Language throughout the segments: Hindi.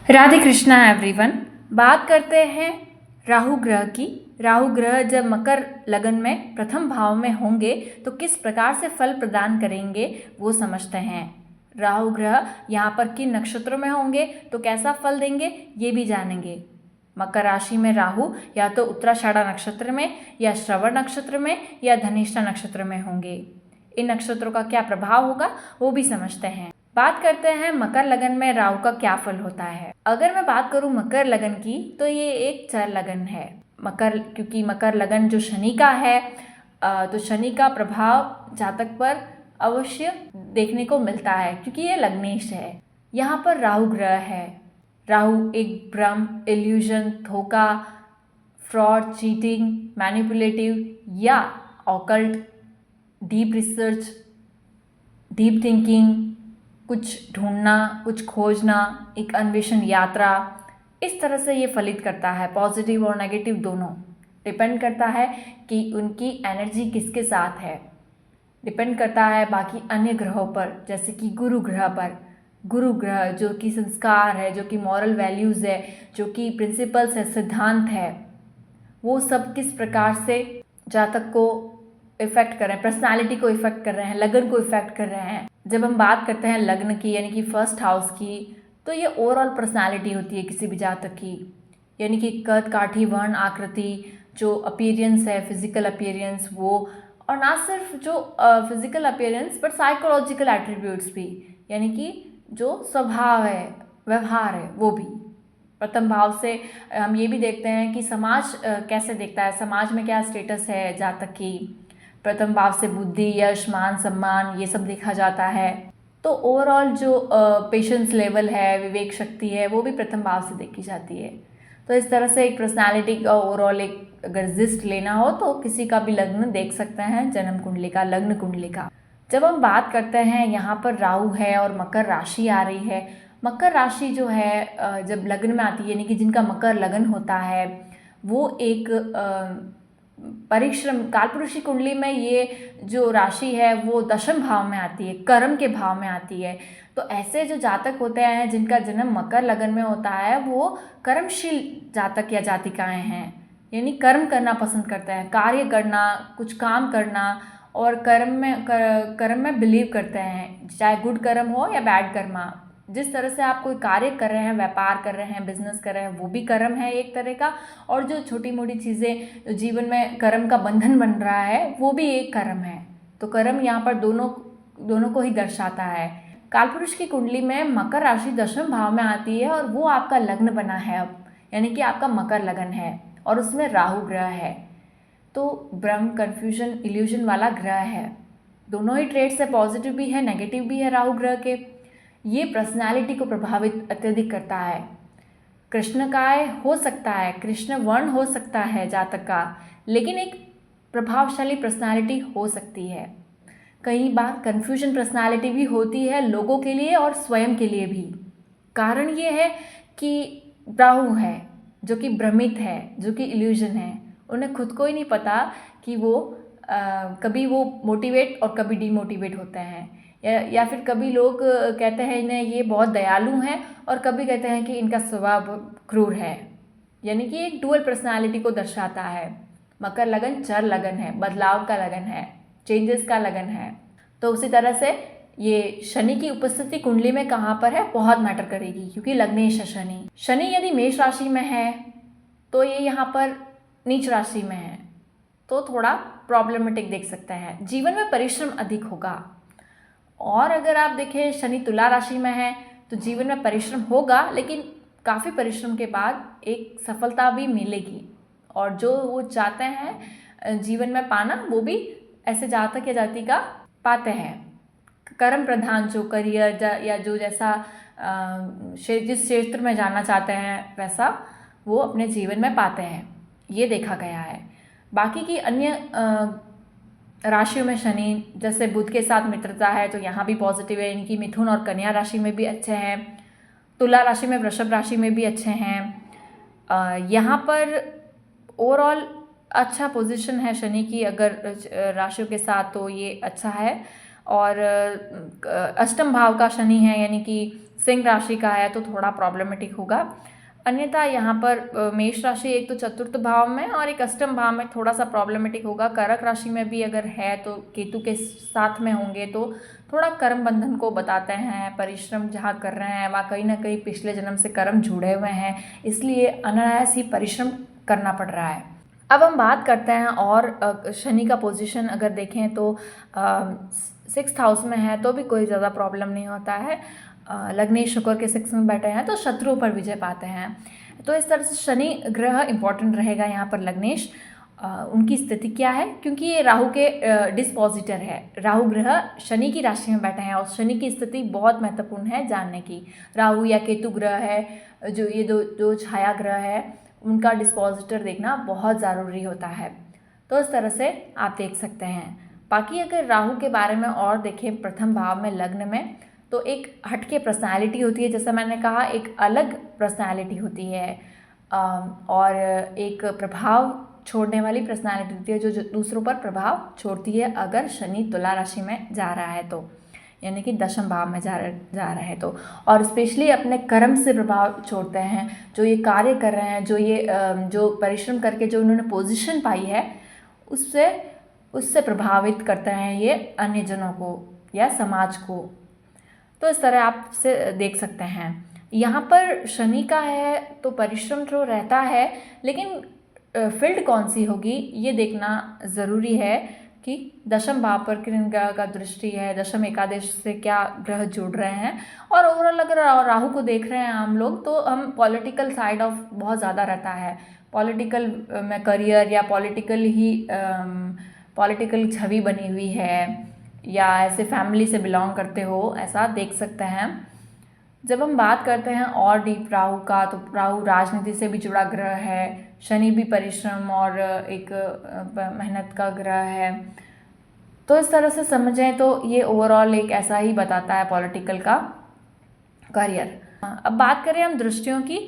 राधे कृष्णा एवरीवन। बात करते हैं राहु ग्रह की। राहु ग्रह जब मकर लगन में प्रथम भाव में होंगे तो किस प्रकार से फल प्रदान करेंगे वो समझते हैं। राहु ग्रह यहाँ पर किन नक्षत्रों में होंगे तो कैसा फल देंगे ये भी जानेंगे। मकर राशि में राहु या तो उत्तराषाढ़ा नक्षत्र में या श्रवण नक्षत्र में या धनिष्ठा नक्षत्र में होंगे। इन नक्षत्रों का क्या प्रभाव होगा वो भी समझते हैं। बात करते हैं मकर लगन में राहु का क्या फल होता है। अगर मैं बात करूं मकर लगन की तो ये एक चर लगन है। क्योंकि मकर लगन जो शनि का है, तो शनि का प्रभाव जातक पर अवश्य देखने को मिलता है क्योंकि ये लग्नेश है। यहाँ पर राहु ग्रह है। राहु एक भ्रम, इल्यूजन, धोखा, फ्रॉड, चीटिंग, मैनिपुलेटिव या occult, deep research, deep thinking, कुछ ढूंढना, कुछ खोजना, एक अन्वेषण यात्रा, इस तरह से ये फलित करता है। पॉजिटिव और नेगेटिव दोनों डिपेंड करता है कि उनकी एनर्जी किसके साथ है। डिपेंड करता है बाकी अन्य ग्रहों पर, जैसे कि गुरु ग्रह पर। गुरु ग्रह जो कि संस्कार है, जो कि मॉरल वैल्यूज़ है, जो कि प्रिंसिपल्स है, सिद्धांत है, वो सब किस प्रकार से जातक को इफेक्ट कर रहे हैं, पर्सनालिटी को इफेक्ट कर रहे हैं, लगन को इफेक्ट कर रहे हैं। जब हम बात करते हैं लग्न की यानी कि फर्स्ट हाउस की, तो ये ओवरऑल पर्सनालिटी होती है किसी भी जातक की, यानी कि कद, काठी, वर्ण, आकृति, जो अपीयरेंस है, फिजिकल अपीयरेंस वो, और ना सिर्फ जो physical appearance but psychological attributes भी, यानी कि जो स्वभाव है, व्यवहार है, वो भी। प्रथम भाव से हम ये भी देखते हैं कि समाज कैसे देखता है, समाज में क्या स्टेटस है जातक की। प्रथम भाव से बुद्धि, यश, मान, सम्मान, ये सब देखा जाता है। तो ओवरऑल जो पेशेंस लेवल है, विवेक शक्ति है, वो भी प्रथम भाव से देखी जाती है। तो इस तरह से एक पर्सनालिटी का ओवरऑल एक अगर जिस्ट लेना हो तो किसी का भी लग्न देख सकते हैं, जन्म कुंडली का, लग्न कुंडली का। जब हम बात करते हैं यहाँ पर राहु है और मकर राशि आ रही है। मकर राशि जो है जब लग्न में आती है, यानी कि जिनका मकर लगन होता है, वो एक परिश्रम, कालपुरुषी कुंडली में ये जो राशि है वो दशम भाव में आती है, कर्म के भाव में आती है। तो ऐसे जो जातक होते हैं जिनका जन्म मकर लगन में होता है, वो कर्मशील जातक या जातिकाएं हैं, यानी कर्म करना पसंद करते हैं, कार्य करना, कुछ काम करना, और कर्म में बिलीव करते हैं, चाहे गुड कर्म हो या बैड कर्म। जिस तरह से आप कोई कार्य कर रहे हैं, व्यापार कर रहे हैं, बिजनेस कर रहे हैं, वो भी कर्म है एक तरह का। और जो छोटी मोटी चीज़ें जीवन में कर्म का बंधन बन रहा है, वो भी एक कर्म है। तो कर्म यहाँ पर दोनों को ही दर्शाता है। कालपुरुष की कुंडली में मकर राशि दशम भाव में आती है और वो आपका लग्न बना है अब, यानी कि आपका मकर लगन है और उसमें राहु ग्रह है। तो भ्रम, कन्फ्यूजन, इल्यूजन वाला ग्रह है। दोनों ही ट्रेड्स है, पॉजिटिव भी है, नेगेटिव भी है राहु ग्रह के। ये पर्सनालिटी को प्रभावित अत्यधिक करता है। कृष्णकाय हो सकता है, कृष्ण वर्ण हो सकता है जातक का, लेकिन एक प्रभावशाली पर्सनालिटी हो सकती है। कई बार कन्फ्यूजन पर्सनालिटी भी होती है लोगों के लिए और स्वयं के लिए भी। कारण ये है कि राहु है जो कि भ्रमित है, जो कि इल्यूजन है। उन्हें खुद को ही नहीं पता कि वो कभी वो मोटिवेट और कभी डीमोटिवेट होते हैं, या फिर कभी लोग कहते हैं इन्हें ये बहुत दयालु हैं और कभी कहते हैं कि इनका स्वभाव क्रूर है, यानी कि एक डुअल पर्सनालिटी को दर्शाता है। मकर लगन चर लगन है, बदलाव का लगन है, चेंजेस का लगन है। तो उसी तरह से ये शनि की उपस्थिति कुंडली में कहाँ पर है बहुत मैटर करेगी, क्योंकि लग्नेश है शनि। शनि यदि मेष राशि में है तो ये यहाँ पर नीच राशि में है, तो थोड़ा प्रॉब्लमेटिक देख सकते हैं। जीवन में परिश्रम अधिक होगा। और अगर आप देखें शनि तुला राशि में है तो जीवन में परिश्रम होगा, लेकिन काफ़ी परिश्रम के बाद एक सफलता भी मिलेगी, और जो वो चाहते हैं जीवन में पाना, वो भी ऐसे जातक या जाति का पाते हैं। कर्म प्रधान जो करियर या जो जैसा जिस क्षेत्र में जाना चाहते हैं वैसा वो अपने जीवन में पाते हैं, ये देखा गया है। बाकी की अन्य राशियों में शनि, जैसे बुध के साथ मित्रता है तो यहाँ भी पॉजिटिव है, इनकी मिथुन और कन्या राशि में भी अच्छे हैं, तुला राशि में, वृषभ राशि में भी अच्छे हैं। यहाँ पर ओवरऑल अच्छा पोजीशन है शनि की अगर राशियों के साथ, तो ये अच्छा है। और अष्टम भाव का शनि है, यानी कि सिंह राशि का है तो थोड़ा प्रॉब्लमेटिक होगा। अन्यथा यहाँ पर मेष राशि एक तो चतुर्थ भाव में और एक अष्टम भाव में थोड़ा सा प्रॉब्लमेटिक होगा। कर्क राशि में भी अगर है तो केतु के साथ में होंगे तो थोड़ा कर्म बंधन को बताते हैं। परिश्रम जहाँ कर रहे हैं वहाँ कहीं ना कहीं पिछले जन्म से कर्म जुड़े हुए हैं, इसलिए अनायास ही परिश्रम करना पड़ रहा है। अब हम बात करते हैं और शनि का पोजीशन अगर देखें तो 6th हाउस में है तो भी कोई ज़्यादा प्रॉब्लम नहीं होता है। लग्नेश शुक्र के 6 में बैठे हैं तो शत्रुओं पर विजय पाते हैं। तो इस तरह से शनि ग्रह इंपॉर्टेंट रहेगा यहाँ पर। लग्नेश उनकी स्थिति क्या है, क्योंकि ये राहु के डिस्पोजिटर है। राहु ग्रह शनि की राशि में बैठे हैं और शनि की स्थिति बहुत महत्वपूर्ण है जानने की। राहु या केतु ग्रह है, जो ये दो छाया ग्रह है, उनका डिस्पोजिटर देखना बहुत ज़रूरी होता है। तो इस तरह से आप देख सकते हैं। बाकी अगर राहु के बारे में और देखें प्रथम भाव में लग्न में, तो एक हटके पर्सनालिटी होती है। जैसा मैंने कहा, एक अलग पर्सनालिटी होती है और एक प्रभाव छोड़ने वाली पर्सनालिटी होती है जो दूसरों पर प्रभाव छोड़ती है अगर शनि तुला राशि में जा रहा है तो, यानी कि दशम भाव में जा रहा है तो। और स्पेशली अपने कर्म से प्रभाव छोड़ते हैं। जो ये कार्य कर रहे हैं, जो परिश्रम करके जो उन्होंने पोजीशन पाई है, उससे प्रभावित करते हैं ये अन्य जनों को या समाज को। तो इस तरह आप से देख सकते हैं। यहाँ पर शनि का है तो परिश्रम तो रहता है, लेकिन फील्ड कौन सी होगी ये देखना ज़रूरी है कि दशम भाव पर किन ग्रह का दृष्टि है, दशम एकादश से क्या ग्रह जुड़ रहे हैं। और ओवरऑल अगर राहु को देख रहे हैं हम लोग, तो हम पॉलिटिकल साइड ऑफ बहुत ज़्यादा रहता है। पॉलिटिकल में करियर या पॉलिटिकल छवि बनी हुई है, या ऐसे फैमिली से बिलोंग करते हो, ऐसा देख सकते हैं। जब हम बात करते हैं और डीप राहु का, तो राहु राजनीति से भी जुड़ा ग्रह है। शनि भी परिश्रम और एक मेहनत का ग्रह है। तो इस तरह से समझें तो ये ओवरऑल एक ऐसा ही बताता है पॉलिटिकल का करियर। अब बात करें हम दृष्टियों की,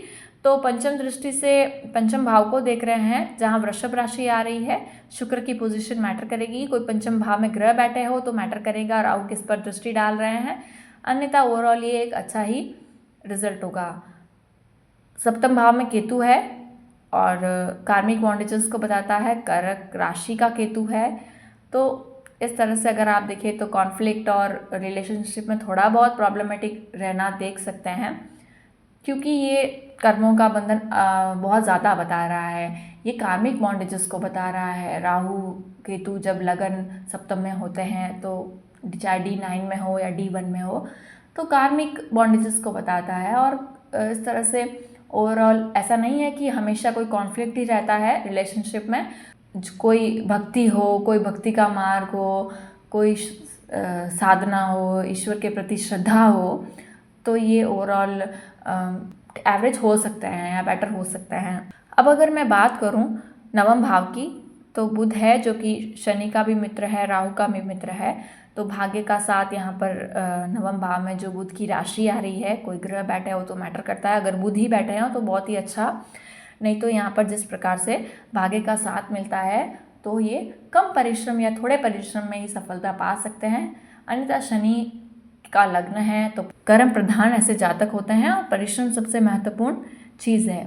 तो पंचम दृष्टि से पंचम भाव को देख रहे हैं, जहां वृषभ राशि आ रही है। शुक्र की पोजीशन मैटर करेगी। कोई पंचम भाव में ग्रह बैठे हो तो मैटर करेगा राहु किस पर दृष्टि डाल रहे हैं। अन्यथा ओवरऑल ये एक अच्छा ही रिजल्ट होगा। सप्तम भाव में केतु है और कार्मिक बॉन्डेजेस को बताता है। कर्क राशि का केतु है। तो इस तरह से अगर आप देखें तो कॉन्फ्लिक्ट और रिलेशनशिप में थोड़ा बहुत प्रॉब्लमेटिक रहना देख सकते हैं, क्योंकि ये कर्मों का बंधन बहुत ज़्यादा बता रहा है। ये कार्मिक बॉन्डेजेस को बता रहा है। राहु केतु जब लगन सप्तम में होते हैं, तो चाहे D9 में हो या D1 में हो, तो कार्मिक बॉन्डेजेस को बताता है। और इस तरह से ओवरऑल ऐसा नहीं है कि हमेशा कोई कॉन्फ्लिक्ट ही रहता है रिलेशनशिप में। कोई भक्ति हो, कोई भक्ति का मार्ग हो, कोई साधना हो, ईश्वर के प्रति श्रद्धा हो, तो ये ओवरऑल एवरेज हो सकते हैं या बेटर हो सकते हैं। अब अगर मैं बात करूं नवम भाव की, तो बुध है जो कि शनि का भी मित्र है, राहु का भी मित्र है। तो भाग्य का साथ यहाँ पर नवम भाव में जो बुध की राशि आ रही है, कोई ग्रह बैठे हो तो मैटर करता है। अगर बुध ही बैठे हो तो बहुत ही अच्छा, नहीं तो यहाँ पर जिस प्रकार से भाग्य का साथ मिलता है तो ये कम परिश्रम या थोड़े परिश्रम में ही सफलता पा सकते हैं। अन्यथा शनि का लग्न है तो कर्म प्रधान ऐसे जातक होते हैं और परिश्रम सबसे महत्वपूर्ण चीज़ है।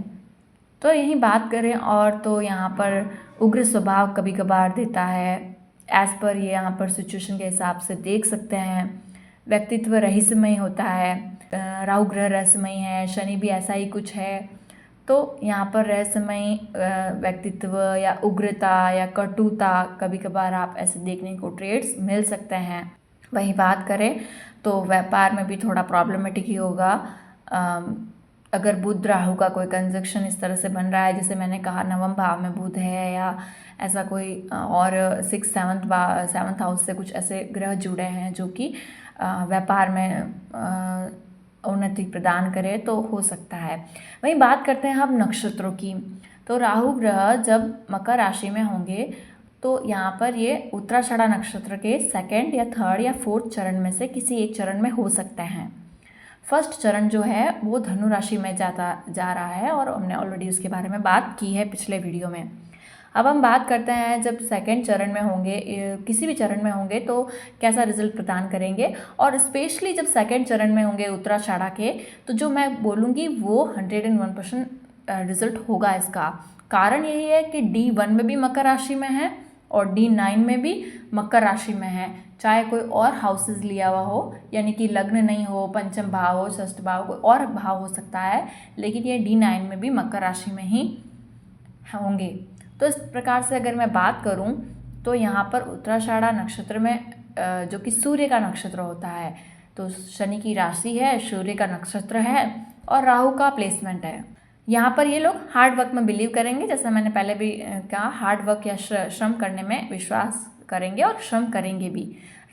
तो यही बात करें और तो यहाँ पर उग्र स्वभाव कभी कभार देता है। एज़ पर ये यहाँ पर सिचुएशन के हिसाब से देख सकते हैं। व्यक्तित्व रहस्यमय होता है। राहु ग्रह रहस्यमय है, शनि भी ऐसा ही कुछ है। तो यहाँ पर रहस्यमय व्यक्तित्व या उग्रता या कटुता कभी कभार आप ऐसे देखने को ट्रेड्स मिल सकते हैं। वहीं बात करें तो व्यापार में भी थोड़ा प्रॉब्लमेटिक ही होगा। अगर बुध राहु का कोई कंजक्शन इस तरह से बन रहा है, जैसे मैंने कहा नवम भाव में बुध है, या ऐसा कोई और 7th हाउस से कुछ ऐसे ग्रह जुड़े हैं जो कि व्यापार में उन्नति प्रदान करे, तो हो सकता है। वहीं बात करते हैं हम नक्षत्रों की, तो राहु ग्रह जब मकर राशि में होंगे तो यहाँ पर ये उत्तराषाढ़ा नक्षत्र के 2nd या 3rd या 4th चरण में से किसी एक चरण में हो सकते हैं। फर्स्ट चरण जो है वो धनु राशि में जा रहा है और हमने ऑलरेडी उसके बारे में बात की है पिछले वीडियो में। अब हम बात करते हैं जब सेकंड चरण में होंगे, किसी भी चरण में होंगे तो कैसा रिजल्ट प्रदान करेंगे, और स्पेशली जब सेकंड चरण में होंगे उत्तराषाढ़ा के, तो जो मैं बोलूँगी वो 101% रिजल्ट होगा। इसका कारण यही है कि D1 में भी मकर राशि में है और D9 में भी मकर राशि में है, चाहे कोई और हाउसेस लिया हुआ हो, यानी कि लग्न नहीं हो, पंचम भाव हो, षष्ठ भाव, कोई और भाव हो सकता है, लेकिन ये D9 में भी मकर राशि में ही होंगे। तो इस प्रकार से अगर मैं बात करूं तो यहाँ पर उत्तराषाढ़ा नक्षत्र में जो कि सूर्य का नक्षत्र होता है, तो शनि की राशि है, सूर्य का नक्षत्र है और राहु का प्लेसमेंट है। यहाँ पर ये लोग हार्ड वर्क में बिलीव करेंगे, जैसा मैंने पहले भी कहा, हार्ड वर्क या श्रम करने में विश्वास करेंगे और श्रम करेंगे भी।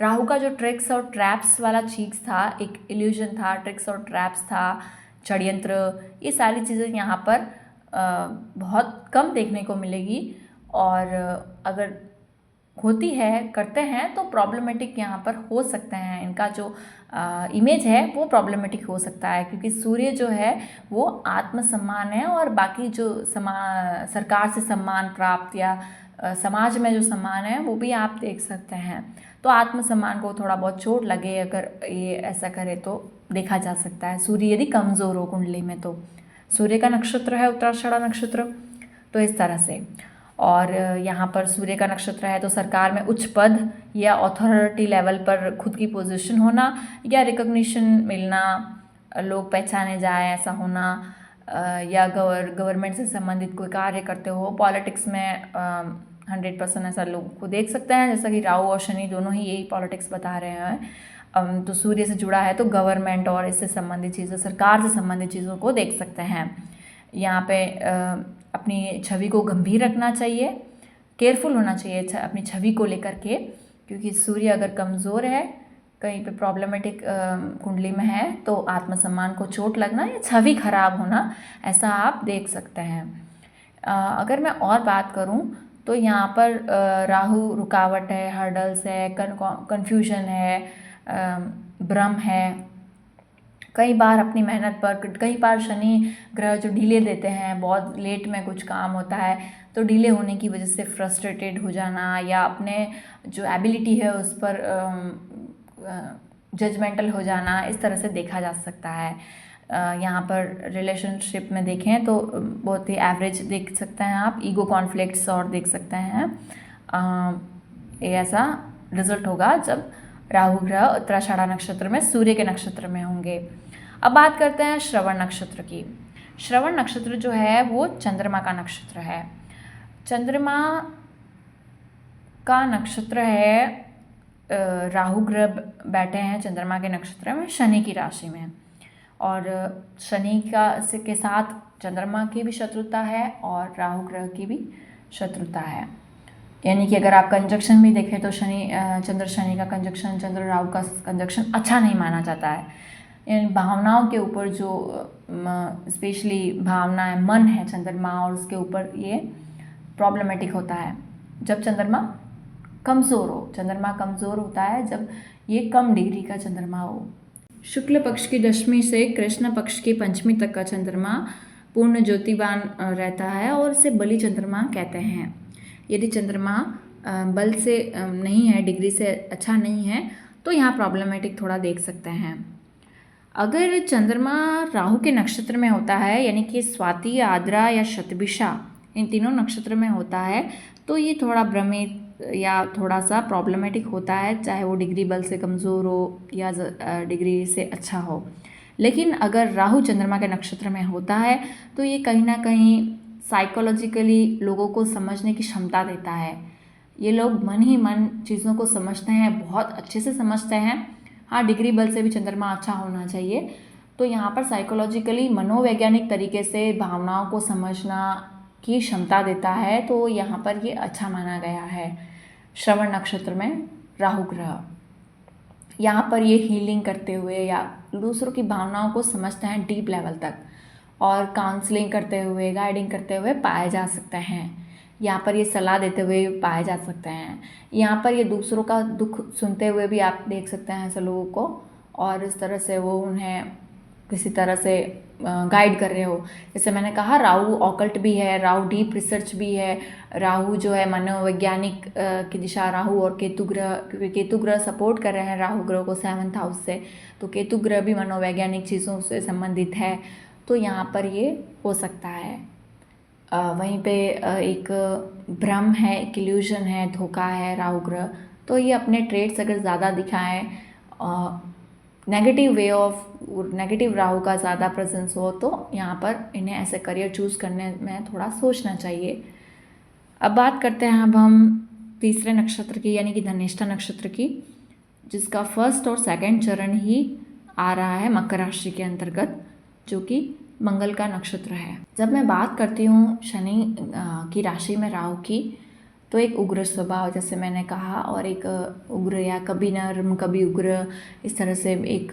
राहु का जो ट्रिक्स और ट्रैप्स वाला चीज़ था, एक इल्यूजन था, ट्रिक्स और ट्रैप्स था, षड्यंत्र, ये सारी चीज़ें यहाँ पर बहुत कम देखने को मिलेगी, और अगर होती है, करते हैं, तो प्रॉब्लमेटिक यहाँ पर हो सकते हैं। इनका जो इमेज है वो प्रॉब्लमेटिक हो सकता है, क्योंकि सूर्य जो है वो आत्मसम्मान है, और बाकी जो सरकार से सम्मान प्राप्त या समाज में जो सम्मान है वो भी आप देख सकते हैं। तो आत्मसम्मान को थोड़ा बहुत चोट लगे अगर ये ऐसा करे तो देखा जा सकता है, सूर्य यदि कमज़ोर हो कुंडली में तो। सूर्य का नक्षत्र है उत्तराषाढ़ा नक्षत्र, तो इस तरह से। और यहाँ पर सूर्य का नक्षत्र है तो सरकार में उच्च पद या अथॉरिटी लेवल पर खुद की पोजीशन होना या रिकॉग्निशन मिलना, लोग पहचाने जाए ऐसा होना, या गवर्नमेंट से संबंधित कोई कार्य करते हो, पॉलिटिक्स में 100% ऐसा लोग को देख सकते हैं, जैसा कि राहु और शनि दोनों ही यही पॉलिटिक्स बता रहे हैं। तो सूर्य से जुड़ा है तो गवर्नमेंट और इससे संबंधित चीज़ें, सरकार से संबंधित चीज़ों को देख सकते हैं। यहाँ पे अपनी छवि को गंभीर रखना चाहिए, केयरफुल होना चाहिए अपनी छवि को लेकर के, क्योंकि सूर्य अगर कमज़ोर है, कहीं पे प्रॉब्लमेटिक कुंडली में है, तो आत्मसम्मान को चोट लगना या छवि खराब होना ऐसा आप देख सकते हैं। अगर मैं और बात करूं तो यहाँ पर राहु रुकावट है, हर्डल्स है, कन्फ्यूजन है, भ्रम है, कई बार अपनी मेहनत पर, कई बार शनि ग्रह जो डिले देते हैं, बहुत लेट में कुछ काम होता है तो डिले होने की वजह से फ्रस्ट्रेटेड हो जाना, या अपने जो एबिलिटी है उस पर जजमेंटल हो जाना, इस तरह से देखा जा सकता है। यहाँ पर रिलेशनशिप में देखें तो बहुत ही एवरेज देख सकते हैं आप, ईगो कॉन्फ्लिक्ट्स और देख सकते हैं। ये ऐसा रिजल्ट होगा जब राहु ग्रह उत्तराषाढ़ा नक्षत्र में सूर्य के नक्षत्र में होंगे। अब बात करते हैं श्रवण नक्षत्र की। श्रवण नक्षत्र जो है वो चंद्रमा का नक्षत्र है। चंद्रमा का नक्षत्र है, राहु ग्रह बैठे हैं चंद्रमा के नक्षत्र में शनि की राशि में, और शनि के साथ चंद्रमा की भी शत्रुता है और राहु ग्रह की भी शत्रुता है। यानी कि अगर आप कंजक्शन भी देखें तो चंद्र शनि का कंजक्शन, चंद्र राहु का कंजक्शन अच्छा नहीं माना जाता है। यानी भावनाओं के ऊपर जो स्पेशली भावनाएं, मन है चंद्रमा, और उसके ऊपर ये प्रॉब्लमेटिक होता है जब चंद्रमा कमज़ोर हो। चंद्रमा कमज़ोर होता है जब ये कम डिग्री का चंद्रमा हो। शुक्ल पक्ष की दशमी से कृष्ण पक्ष की पंचमी तक का चंद्रमा पूर्ण ज्योतिवान रहता है और इसे बलि चंद्रमा कहते हैं। यदि चंद्रमा बल से नहीं है, डिग्री से अच्छा नहीं है, तो यहाँ प्रॉब्लमेटिक थोड़ा देख सकते हैं। अगर चंद्रमा राहु के नक्षत्र में होता है, यानी कि स्वाति, आद्रा या शतभिषा, इन तीनों नक्षत्र में होता है, तो ये थोड़ा भ्रमित या थोड़ा सा प्रॉब्लमेटिक होता है, चाहे वो डिग्री बल से कमज़ोर हो या डिग्री से अच्छा हो। लेकिन अगर राहु चंद्रमा के नक्षत्र में होता है तो ये कहीं ना कहीं साइकोलॉजिकली लोगों को समझने की क्षमता देता है। ये लोग मन ही मन चीज़ों को समझते हैं, बहुत अच्छे से समझते हैं। हाँ, डिग्री बल से भी चंद्रमा अच्छा होना चाहिए। तो यहाँ पर साइकोलॉजिकली, मनोवैज्ञानिक तरीके से भावनाओं को समझना की क्षमता देता है, तो यहाँ पर ये अच्छा माना गया है। श्रवण नक्षत्र में राहु ग्रह यहाँ पर ये हीलिंग करते हुए या दूसरों की भावनाओं को समझते हैं डीप लेवल तक, और काउंसलिंग करते हुए, गाइडिंग करते हुए पाए जा सकते हैं। यहाँ पर ये सलाह देते हुए पाए जा सकते हैं। यहाँ पर ये दूसरों का दुख सुनते हुए भी आप देख सकते हैं ऐसे लोगों को, और इस तरह से वो उन्हें किसी तरह से गाइड कर रहे हो। जैसे मैंने कहा राहु ऑकल्ट भी है, राहु डीप रिसर्च भी है, राहु जो है मनोवैज्ञानिक की दिशा, राहु और केतु ग्रह, क्योंकि केतु ग्रह सपोर्ट कर रहे हैं राहु ग्रह को 7th हाउस से, तो केतु ग्रह भी मनोवैज्ञानिक चीज़ों से संबंधित है, तो यहाँ पर ये हो सकता है। वहीं पे एक भ्रम है, एक इल्यूजन है, धोखा है राहु ग्रह, तो ये अपने ट्रेड्स अगर ज़्यादा दिखाएं, negative way of negative Rahu का ज़्यादा प्रेजेंस हो, तो यहाँ पर इन्हें ऐसे करियर चूज़ करने में थोड़ा सोचना चाहिए। अब बात करते हैं अब हम तीसरे नक्षत्र की, यानी कि धनिष्ठा नक्षत्र की, जिसका फर्स्ट और सेकंड चरण ही आ रहा है मकर राशि के अंतर्गत, जो कि मंगल का नक्षत्र है। जब मैं बात करती हूँ शनि की राशि में राहु की, तो एक उग्र स्वभाव, जैसे मैंने कहा, और एक उग्र या कभी नर्म कभी उग्र, इस तरह से एक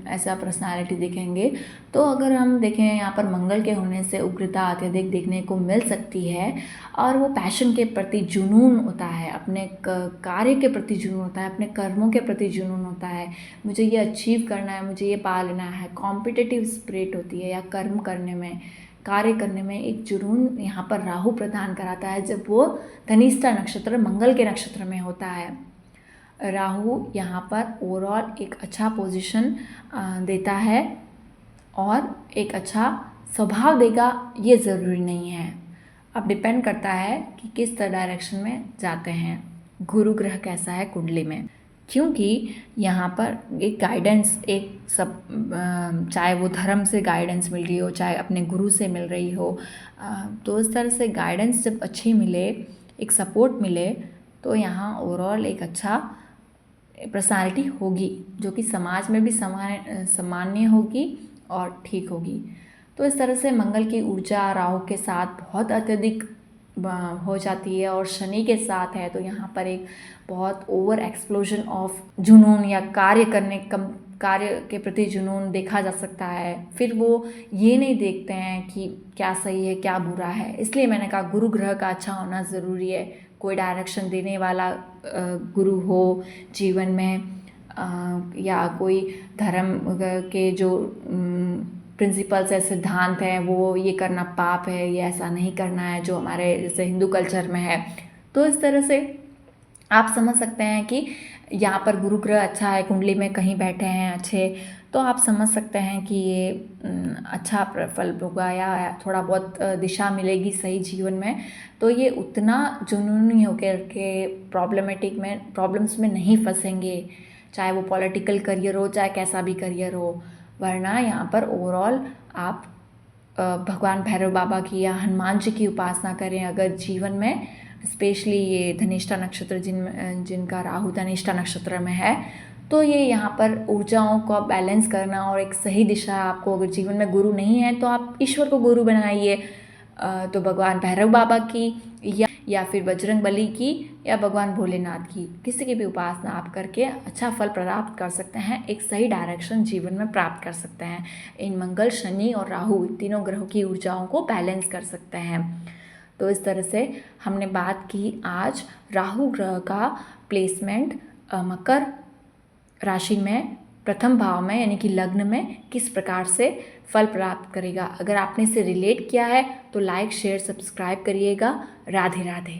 ऐसा पर्सनालिटी दिखेंगे। तो अगर हम देखें यहाँ पर मंगल के होने से उग्रता अत्यधिक देखने को मिल सकती है, और वो पैशन के प्रति जुनून होता है, अपने कार्य के प्रति जुनून होता है, अपने कर्मों के प्रति जुनून होता है, मुझे ये अचीव करना है, मुझे ये पा लेना है, कॉम्पिटिटिव स्पिरिट होती है, या कर्म करने में, कार्य करने में एक जुनून यहाँ पर राहु प्रदान कराता है जब वो धनिष्ठा नक्षत्र मंगल के नक्षत्र में होता है। राहु यहाँ पर ओवरऑल एक अच्छा पोजीशन देता है, और एक अच्छा स्वभाव देगा ये ज़रूरी नहीं है। अब डिपेंड करता है कि किस डायरेक्शन में जाते हैं, गुरु ग्रह कैसा है कुंडली में, क्योंकि यहाँ पर एक गाइडेंस, एक सब, चाहे वो धर्म से गाइडेंस मिल रही हो, चाहे अपने गुरु से मिल रही हो, तो इस तरह से गाइडेंस जब अच्छी मिले, एक सपोर्ट मिले, तो यहाँ ओवरऑल एक अच्छा पर्सनालिटी होगी, जो कि समाज में भी सामान्य होगी और ठीक होगी। तो इस तरह से मंगल की ऊर्जा राहु के साथ बहुत अत्यधिक हो जाती है, और शनि के साथ है तो यहाँ पर एक बहुत ओवर एक्सप्लोजन ऑफ जुनून या कार्य के प्रति जुनून देखा जा सकता है। फिर वो ये नहीं देखते हैं कि क्या सही है क्या बुरा है, इसलिए मैंने कहा गुरु ग्रह का अच्छा होना ज़रूरी है। कोई डायरेक्शन देने वाला गुरु हो जीवन में, या कोई धर्म के जो प्रिंसिपल्स है, सिद्धांत हैं, वो ये करना पाप है, ये ऐसा नहीं करना है, जो हमारे जैसे हिंदू कल्चर में है। तो इस तरह से आप समझ सकते हैं कि यहाँ पर गुरु ग्रह अच्छा है, कुंडली में कहीं बैठे हैं अच्छे, तो आप समझ सकते हैं कि ये अच्छा फल होगा, या थोड़ा बहुत दिशा मिलेगी सही जीवन में। तो ये उतना जुनूनी होकर के प्रॉब्लम्स में नहीं फंसेंगे, चाहे वो पॉलिटिकल करियर हो, चाहे कैसा भी करियर हो। वरना यहाँ पर ओवरऑल आप भगवान भैरव बाबा की या हनुमान जी की उपासना करें अगर जीवन में, स्पेशली ये धनिष्ठा नक्षत्र जिनका राहु धनिष्ठा नक्षत्र में है, तो ये यहाँ पर ऊर्जाओं को बैलेंस करना और एक सही दिशा आपको, अगर जीवन में गुरु नहीं है तो आप ईश्वर को गुरु बनाइए, तो भगवान भैरव बाबा की या फिर बजरंग बली की या भगवान भोलेनाथ की, किसी की भी उपासना आप करके अच्छा फल प्राप्त कर सकते हैं, एक सही डायरेक्शन जीवन में प्राप्त कर सकते हैं। इन मंगल, शनि और राहु, तीनों ग्रहों की ऊर्जाओं को बैलेंस कर सकते हैं। तो इस तरह से हमने बात की आज राहु ग्रह का प्लेसमेंट मकर राशि में प्रथम भाव में, यानी कि लग्न में किस प्रकार से फल प्राप्त करेगा। अगर आपने इसे रिलेट किया है तो लाइक, शेयर, सब्सक्राइब करिएगा। राधे राधे।